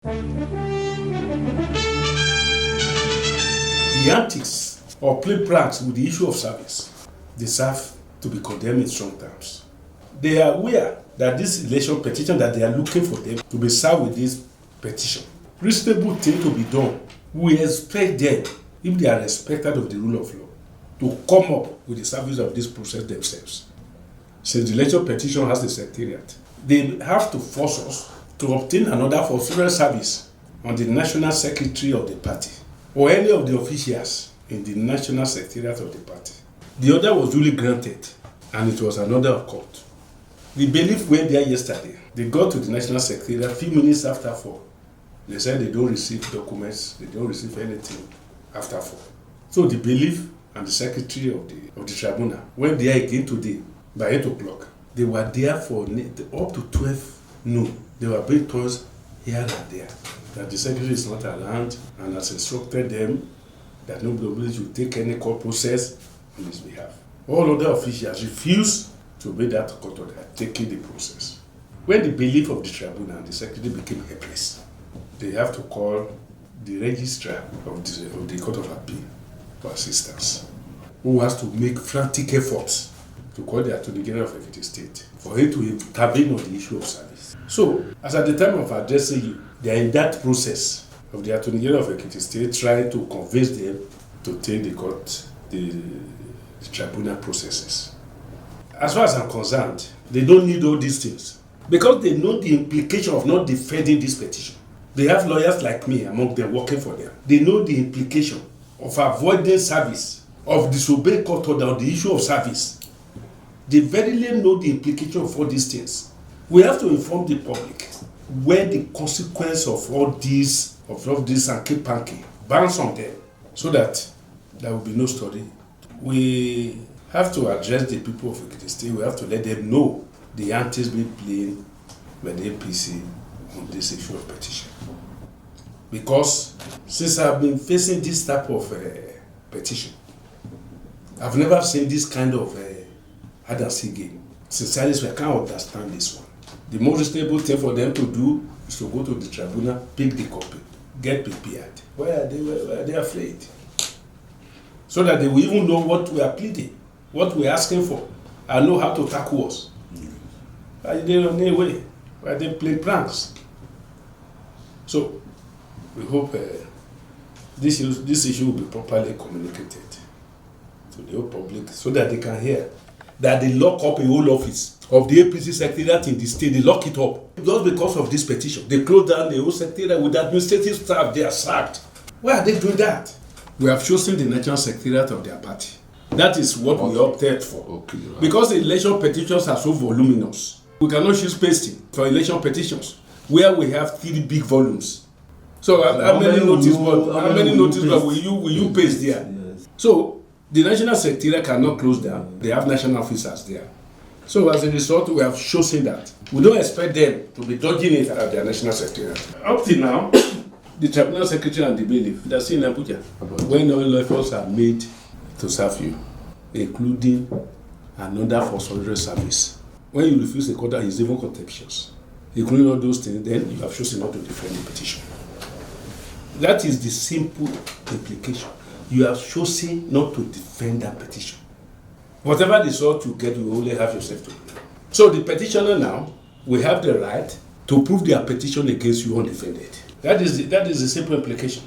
The antics or play pranks with the issue of service deserve to be condemned in strong terms. They are aware that this election petition that they are looking for them to be served with this petition. Reasonable thing to be done. We expect them, if they are respected of the rule of law, to come up with the service of this process themselves. Since the election petition has the secretariat, they have to force us to obtain another for federal service on the national secretary of the party or any of the officials in the national secretariat of the party. The order was duly granted and it was an order of court. The bailiff went there yesterday. They got to the national secretariat a few minutes after 4. They said they don't receive documents, they don't receive anything after 4. So the bailiff and the secretary of the tribunal went there again today by 8 o'clock. They were there for up to 12 noon. They were being told here and there that the secretary is not around and has instructed them that nobody should take any court process on his behalf. All other officials refused to obey that court order, taking the process. When the bailiff of the tribunal and the secretary became helpless, they have to call the registrar of the Court of Appeal for assistance, who has to make frantic efforts to call the Attorney General of Ekiti State for him to intervene on the issue of service. So, as at the time of addressing you, they are in that process of the Attorney General of Ekiti State trying to convince them to take the tribunal processes. As far as I'm concerned, they don't need all these things because they know the implication of not defending this petition. They have lawyers like me among them working for them. They know the implication of avoiding service, of disobeying court order on the issue of service. They very well know the implication of all these things. We have to inform the public when the consequence of all this hanky-panky bounce on them so that there will be no story. We have to address the people of Ekiti State. We have to let them know the antics being played by the APC on this issue of petition. Because since I've been facing this type of petition, I've never seen this kind of hide and seek game. Sincerely, I can't understand this one. The most reasonable thing for them to do is to go to the tribunal, pick the copy, get prepared. Why are they afraid? So that they will even know what we are pleading, what we are asking for, and know how to tackle us. Are they on their way? Why are they playing pranks? So, we hope this issue will be properly communicated to the whole public so that they can hear that they lock up a whole office of the APC secretariat in the state. They lock it up just because of this petition. They close down the whole secretariat with administrative staff. They are sacked. Why are they doing that? We have chosen the national secretariat of their party. That is what we opted for. Okay, right. Because the election petitions are so voluminous, we cannot choose pasting for election petitions where we have 3 big volumes. So how many notice boards will you paste there? Yes. So the national secretariat cannot close down. They have national officers there. So as a result, we have chosen that. We don't expect them to be dodging it at their national secretariat. Up till now, the tribunal secretary and the bailiff, they're still in Abuja. When all efforts are made to serve you, including an order for solitary service, when you refuse the order, it's even contemptuous. Including all those things, then you have chosen not to defend the petition. That is the simple implication. You have chosen not to defend that petition. Whatever the result you get, you only have yourself to blame. So the petitioner now will have the right to prove their petition against you undefended. That is the simple implication.